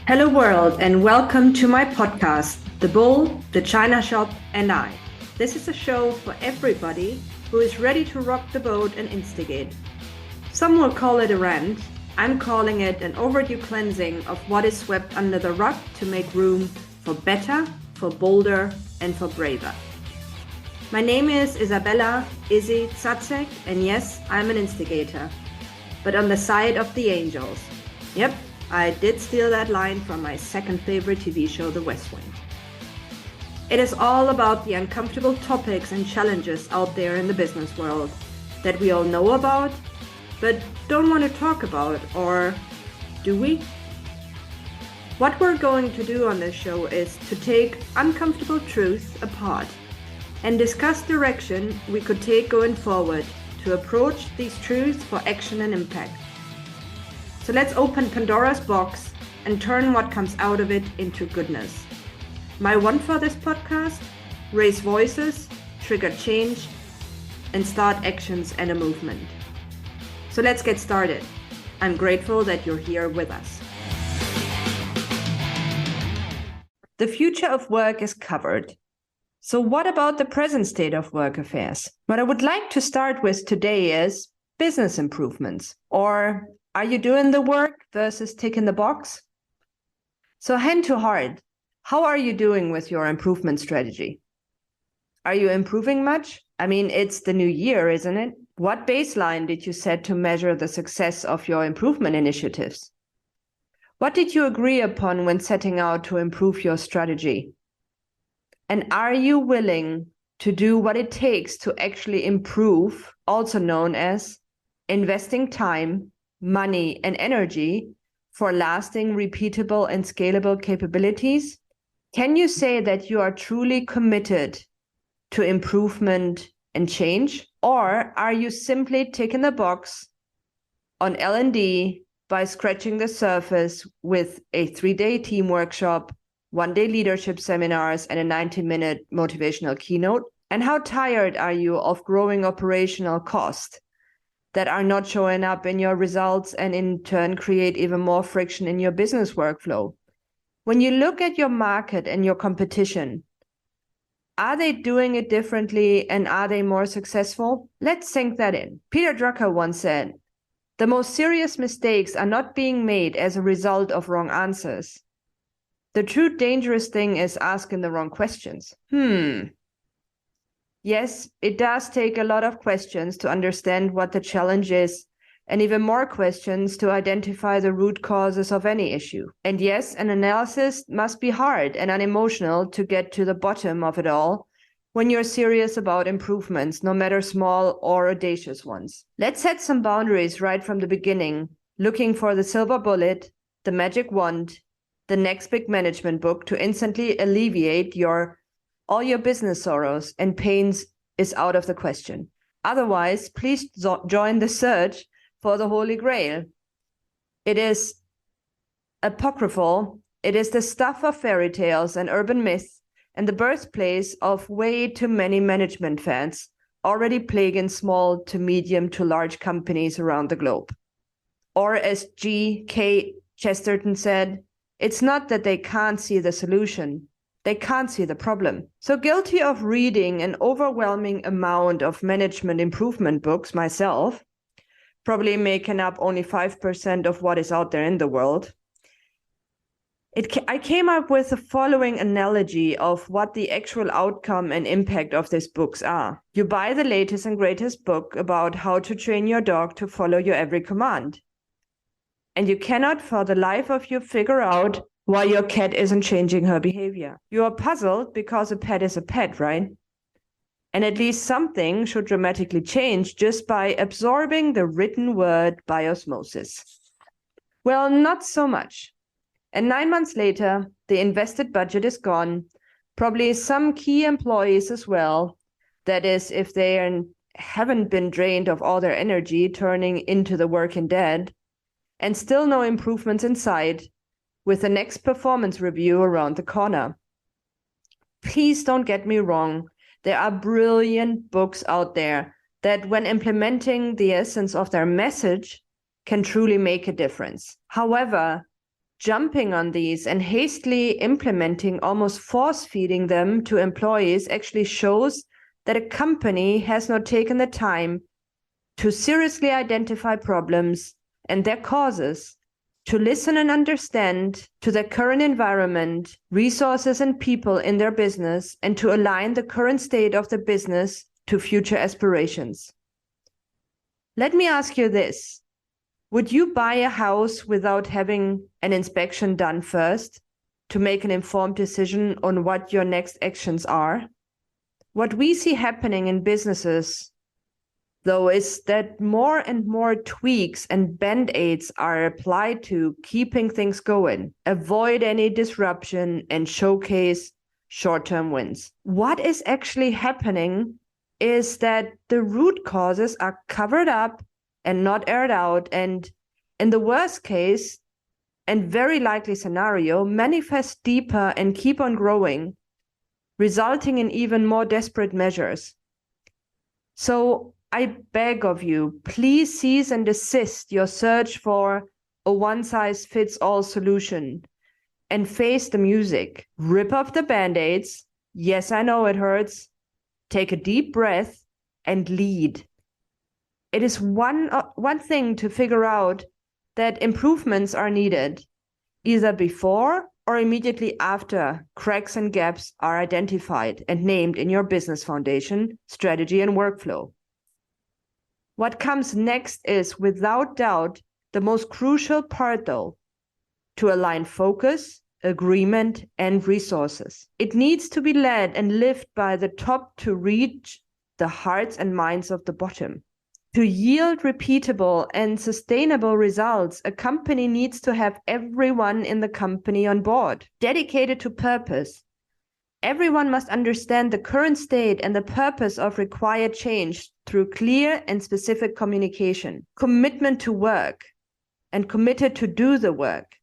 Hello, world, and welcome to my podcast, The Bull, the China Shop, and I. This is a show for everybody who is ready to rock the boat and instigate. Some will call it a rant. I'm calling it an overdue cleansing of what is swept under the rug to make room for better, for bolder, and for braver. My name is Isabella Izzy Tsatsek, and yes, I'm an instigator, but on the side of the angels. Yep, I did steal that line from my second favorite TV show, The West Wing. It is all about the uncomfortable topics and challenges out there in the business world that we all know about, but don't want to talk about, or do we? What we're going to do on this show is to take uncomfortable truths apart and discuss direction we could take going forward to approach these truths for action and impact. So let's open Pandora's box and turn what comes out of it into goodness. My want for this podcast: raise voices, trigger change, and start actions and a movement. So let's get started. I'm grateful that you're here with us. The future of work is covered. So what about the present state of work affairs? What I would like to start with today is business improvements, or are you doing the work versus ticking the box? So hand to heart, how are you doing with your improvement strategy? Are you improving much? I mean, it's the new year, isn't it? What baseline did you set to measure the success of your improvement initiatives? What did you agree upon when setting out to improve your strategy? And are you willing to do what it takes to actually improve, also known as investing time, money, and energy for lasting, repeatable, and scalable capabilities? Can you say that you are truly committed to improvement and change? Or are you simply ticking the box on L&D by scratching the surface with a 3-day team workshop, 1-day leadership seminars, and a 90-minute motivational keynote? And how tired are you of growing operational costs that are not showing up in your results and in turn create even more friction in your business workflow? When you look at your market and your competition, are they doing it differently and are they more successful? Let's sink that in. Peter Drucker once said, "The most serious mistakes are not being made as a result of wrong answers. The true dangerous thing is asking the wrong questions." Yes, it does take a lot of questions to understand what the challenge is, and even more questions to identify the root causes of any issue. And yes, an analysis must be hard and unemotional to get to the bottom of it all when you're serious about improvements, no matter small or audacious ones. Let's set some boundaries right from the beginning, looking for the silver bullet, the magic wand, the next big management book to instantly alleviate all your business sorrows and pains is out of the question. Otherwise, please join the search for the Holy Grail. It is apocryphal. It is the stuff of fairy tales and urban myths and the birthplace of way too many management fads already plaguing small to medium to large companies around the globe. Or as G.K. Chesterton said, it's not that they can't see the solution, they can't see the problem. So guilty of reading an overwhelming amount of management improvement books myself, probably making up only 5% of what is out there in the world. I came up with the following analogy of what the actual outcome and impact of these books are. You buy the latest and greatest book about how to train your dog to follow your every command. And you cannot for the life of you figure out why your cat isn't changing her behavior. You are puzzled because a pet is a pet, right? And at least something should dramatically change just by absorbing the written word by osmosis. Well, not so much. And 9 months later, the invested budget is gone, probably some key employees as well. That is, if they haven't been drained of all their energy turning into the working dead, and still no improvements in sight, with the next performance review around the corner. Please don't get me wrong. There are brilliant books out there that, when implementing the essence of their message, can truly make a difference. However, jumping on these and hastily implementing, almost force-feeding them to employees actually shows that a company has not taken the time to seriously identify problems and their causes, to listen and understand to their current environment, resources and people in their business, and to align the current state of the business to future aspirations. Let me ask you this. Would you buy a house without having an inspection done first to make an informed decision on what your next actions are? What we see happening in businesses, though, is that more and more tweaks and band-aids are applied to keeping things going, avoid any disruption, and showcase short-term wins. What is actually happening is that the root causes are covered up and not aired out, and in the worst case and very likely scenario, manifest deeper and keep on growing, resulting in even more desperate measures. So I beg of you, please cease and desist your search for a one-size-fits-all solution and face the music. Rip off the band-aids. Yes, I know it hurts. Take a deep breath and lead. It is one thing to figure out that improvements are needed, either before or immediately after cracks and gaps are identified and named in your business foundation, strategy, and workflow. What comes next is, without doubt, the most crucial part, though, to align focus, agreement, and resources. It needs to be led and lived by the top to reach the hearts and minds of the bottom. To yield repeatable and sustainable results, a company needs to have everyone in the company on board, dedicated to purpose. Everyone must understand the current state and the purpose of required change through clear and specific communication, commitment to work, and committed to do the work.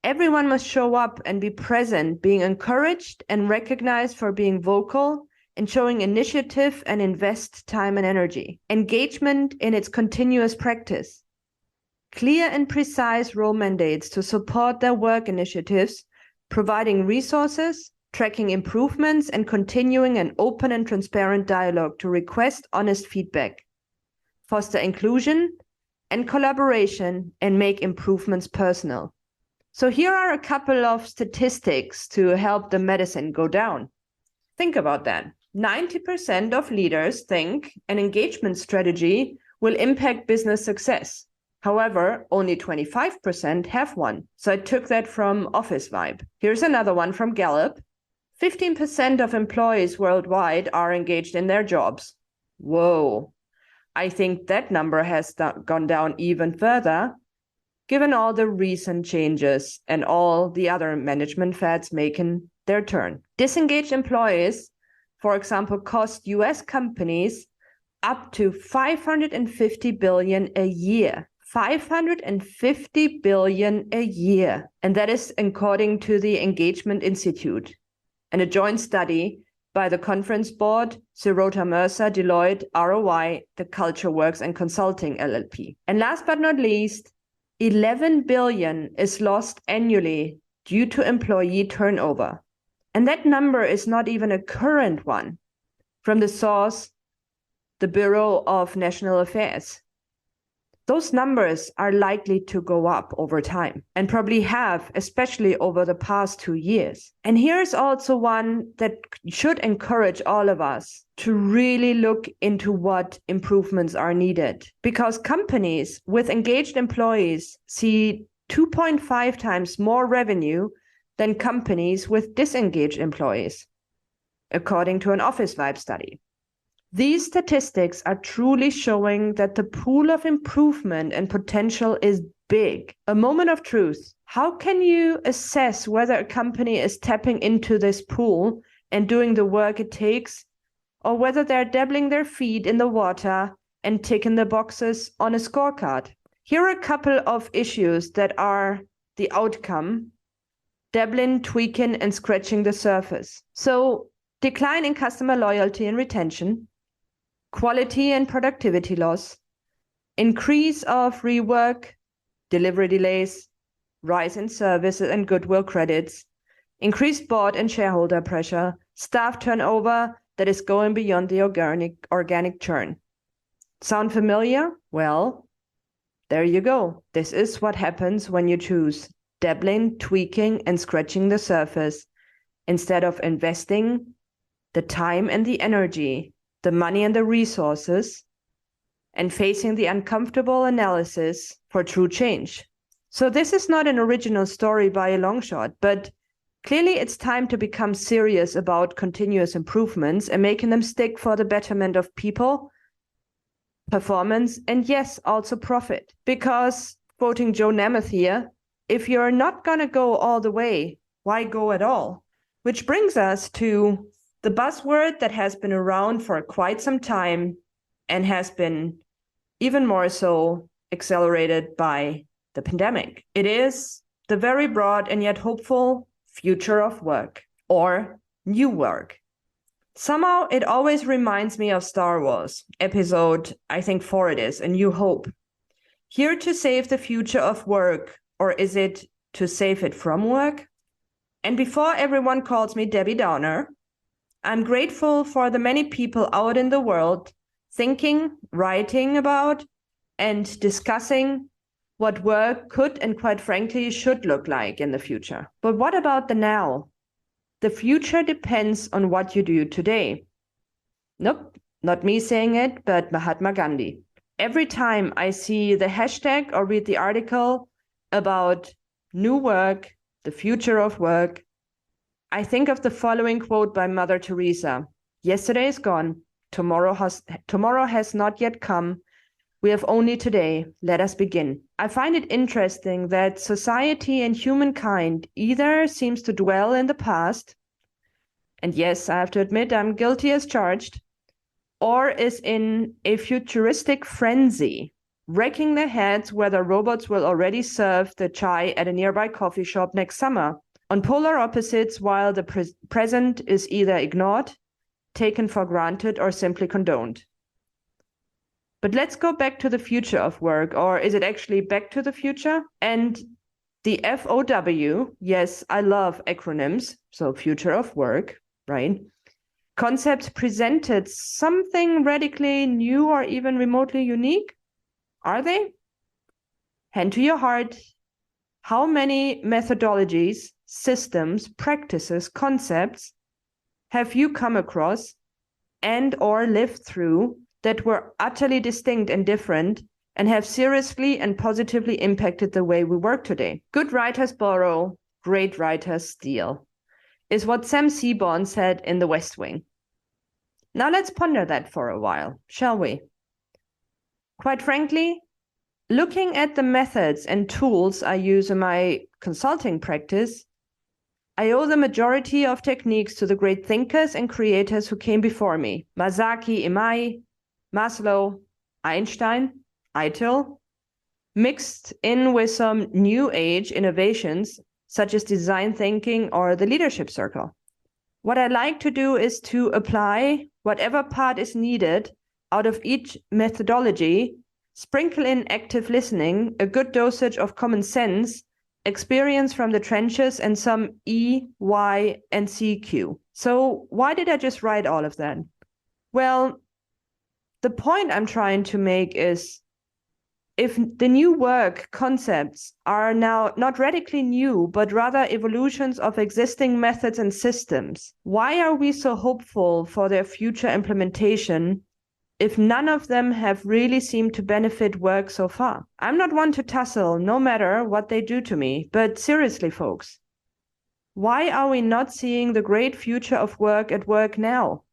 Everyone must show up and be present, being encouraged and recognized for being vocal and showing initiative, and invest time and energy. Engagement in its continuous practice. Clear and precise role mandates to support their work initiatives, providing resources, tracking improvements, and continuing an open and transparent dialogue to request honest feedback. Foster inclusion and collaboration and make improvements personal. So here are a couple of statistics to help the medicine go down. Think about that. 90% of leaders think an engagement strategy will impact business success. However, only 25% have one. So I took that from Office Vibe. Here's another one from Gallup. 15% of employees worldwide are engaged in their jobs. Whoa. I think that number has gone down even further, given all the recent changes and all the other management fads making their turn. Disengaged employees, for example, cost US companies up to $550 billion a year. $550 billion a year. And that is according to the Engagement Institute and a joint study by the Conference Board, Sirota Mercer, Deloitte, ROI, the Culture Works and Consulting LLP. And last but not least, 11 billion is lost annually due to employee turnover. And that number is not even a current one. From the source, the Bureau of National Affairs. Those numbers are likely to go up over time and probably have, especially over the past 2 years. And here's also one that should encourage all of us to really look into what improvements are needed, because companies with engaged employees see 2.5 times more revenue than companies with disengaged employees, according to an Office Vibe study. These statistics are truly showing that the pool of improvement and potential is big. A moment of truth. How can you assess whether a company is tapping into this pool and doing the work it takes, or whether they're dabbling their feet in the water and ticking the boxes on a scorecard? Here are a couple of issues that are the outcome, dabbling, tweaking, and scratching the surface. So, decline in customer loyalty and retention, quality and productivity loss, increase of rework, delivery delays, rise in services and goodwill credits, increased board and shareholder pressure, staff turnover that is going beyond the organic churn. Sound familiar? Well, there you go. This is what happens when you choose dabbling, tweaking, and scratching the surface instead of investing the time and the energy, the money and the resources, and facing the uncomfortable analysis for true change. So this is not an original story by a long shot, but clearly it's time to become serious about continuous improvements and making them stick for the betterment of people, performance, and yes, also profit. Because, quoting Joe Namath here, if you're not going to go all the way, why go at all? Which brings us to the buzzword that has been around for quite some time and has been even more so accelerated by the pandemic. It is the very broad and yet hopeful future of work, or new work. Somehow it always reminds me of Star Wars, episode, I think 4 it is, A New Hope. Here to save the future of work, or is it to save it from work? And before everyone calls me Debbie Downer, I'm grateful for the many people out in the world thinking, writing about, and discussing what work could and quite frankly should look like in the future. But what about the now? The future depends on what you do today. Nope, not me saying it, but Mahatma Gandhi. Every time I see the hashtag or read the article about new work, the future of work, I think of the following quote by Mother Teresa. Yesterday is gone. Tomorrow has not yet come. We have only today. Let us begin. I find it interesting that society and humankind either seems to dwell in the past, and yes, I have to admit I'm guilty as charged, or is in a futuristic frenzy, wrecking their heads whether robots will already serve the chai at a nearby coffee shop next summer, on polar opposites, while the present is either ignored, taken for granted, or simply condoned. But let's go back to the future of work, or is it actually back to the future? And the FOW, yes, I love acronyms, so future of work, right? Concept presented something radically new or even remotely unique? Are they? Hand to your heart. How many methodologies, systems, practices, concepts have you come across and or lived through that were utterly distinct and different and have seriously and positively impacted the way we work today? Good writers borrow, great writers steal, is what Sam Seaborn said in The West Wing. Now let's ponder that for a while, shall we? Quite frankly, looking at the methods and tools I use in my consulting practice, I owe the majority of techniques to the great thinkers and creators who came before me. Masaki Imai, Maslow, Einstein, Eitel, mixed in with some new age innovations such as design thinking or the leadership circle. What I like to do is to apply whatever part is needed out of each methodology, sprinkle in active listening, a good dosage of common sense, experience from the trenches, and some E, Y, and CQ. So why did I just write all of that? Well, the point I'm trying to make is if the new work concepts are now not radically new, but rather evolutions of existing methods and systems, why are we so hopeful for their future implementation if none of them have really seemed to benefit work so far? I'm not one to tussle, no matter what they do to me, but seriously, folks, why are we not seeing the great future of work at work now?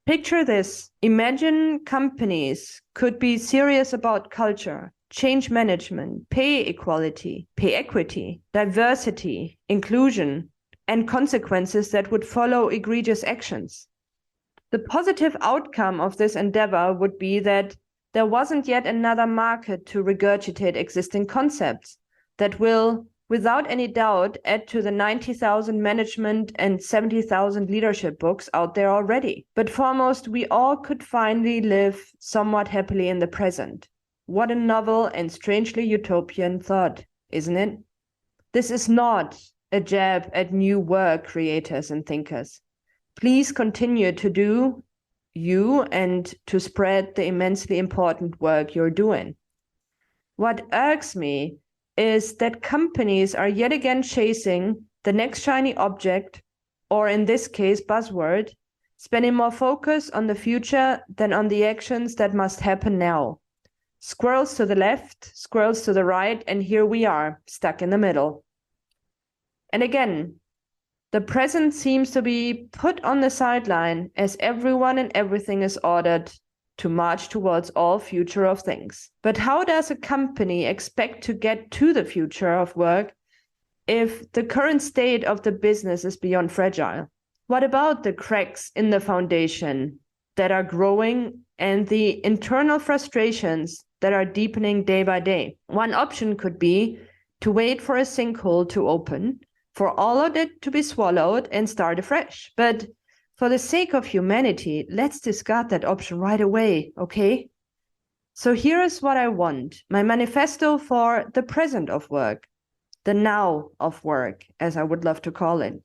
Picture this. Imagine companies could be serious about culture, change management, pay equality, pay equity, diversity, inclusion, and consequences that would follow egregious actions. The positive outcome of this endeavor would be that there wasn't yet another market to regurgitate existing concepts that will, without any doubt, add to the 90,000 management and 70,000 leadership books out there already. But foremost, we all could finally live somewhat happily in the present. What a novel and strangely utopian thought, isn't it? This is not a jab at new work creators and thinkers. Please continue to do you and to spread the immensely important work you're doing. What irks me is that companies are yet again chasing the next shiny object, or in this case, buzzword, spending more focus on the future than on the actions that must happen now. Squirrels to the left, squirrels to the right, and here we are, stuck in the middle. And again, the present seems to be put on the sideline as everyone and everything is ordered to march towards all future of things. But how does a company expect to get to the future of work if the current state of the business is beyond fragile? What about the cracks in the foundation that are growing and the internal frustrations that are deepening day by day? One option could be to wait for a sinkhole to open, for all of it to be swallowed and start afresh. But for the sake of humanity, let's discard that option right away, okay? So here is what I want, my manifesto for the present of work, the now of work, as I would love to call it.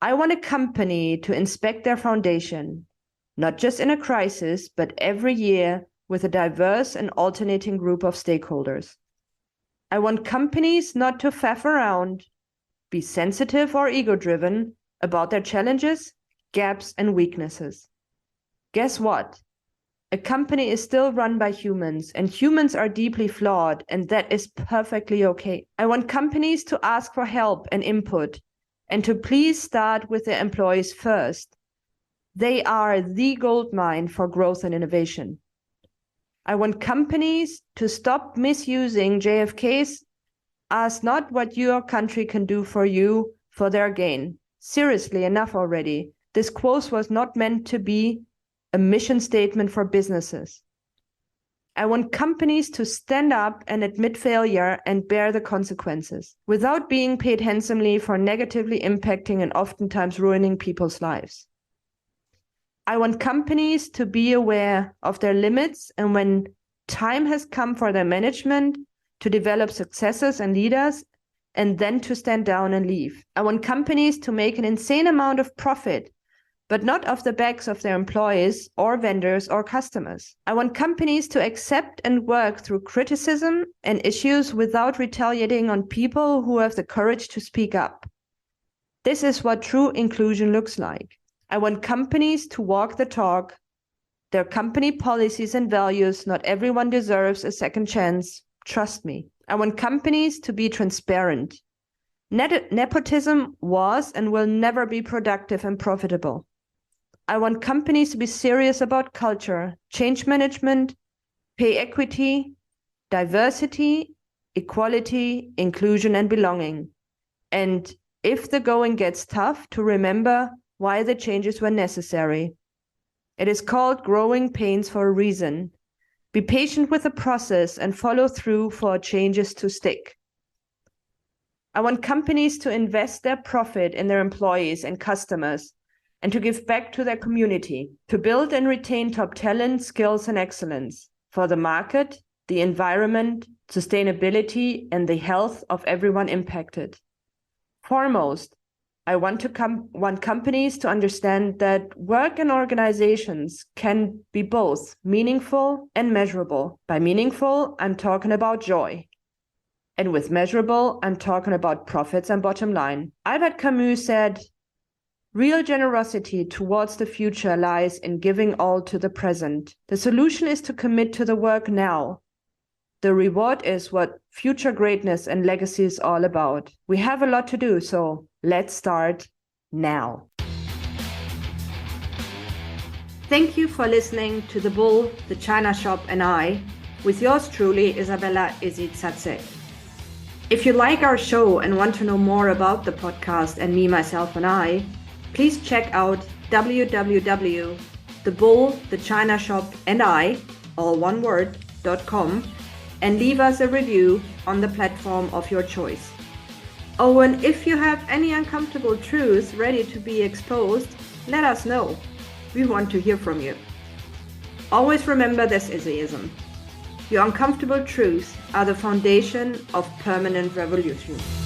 I want a company to inspect their foundation, not just in a crisis, but every year with a diverse and alternating group of stakeholders. I want companies not to faff around, be sensitive or ego-driven about their challenges, gaps, and weaknesses. Guess what? A company is still run by humans, and humans are deeply flawed, and that is perfectly okay. I want companies to ask for help and input, and to please start with their employees first. They are the goldmine for growth and innovation. I want companies to stop misusing JFK's "ask not what your country can do for you" for their gain. Seriously, enough already. This quote was not meant to be a mission statement for businesses. I want companies to stand up and admit failure and bear the consequences without being paid handsomely for negatively impacting and oftentimes ruining people's lives. I want companies to be aware of their limits, and when time has come for their management to develop successors and leaders, and then to stand down and leave. I want companies to make an insane amount of profit, but not off the backs of their employees or vendors or customers. I want companies to accept and work through criticism and issues without retaliating on people who have the courage to speak up. This is what true inclusion looks like. I want companies to walk the talk, their company policies and values. Not everyone deserves a second chance. Trust me. I want companies to be transparent. Nepotism was and will never be productive and profitable. I want companies to be serious about culture, change management, pay equity, diversity, equality, inclusion, and belonging. And if the going gets tough, to remember why the changes were necessary. It is called growing pains for a reason. Be patient with the process and follow through for changes to stick. I want companies to invest their profit in their employees and customers and to give back to their community, to build and retain top talent, skills, and excellence for the market, the environment, sustainability, and the health of everyone impacted. Foremost, I want companies to understand that work and organizations can be both meaningful and measurable. By meaningful, I'm talking about joy. And with measurable, I'm talking about profits and bottom line. Albert Camus said, "Real generosity towards the future lies in giving all to the present. The solution is to commit to the work now. The reward is what future greatness and legacy is all about. We have a lot to do, so let's start now." Thank you for listening to The Bull, The China Shop, and I, with yours truly, Isabella Izzy-Tsatsek. If you like our show and want to know more about the podcast and me, myself, and I, please check out www.thebulllthechinashopandI, all one word, .com, and leave us a review on the platform of your choice. Oh, and if you have any uncomfortable truths ready to be exposed, let us know. We want to hear from you. Always remember this Izzyism. Your uncomfortable truths are the foundation of permanent revolution.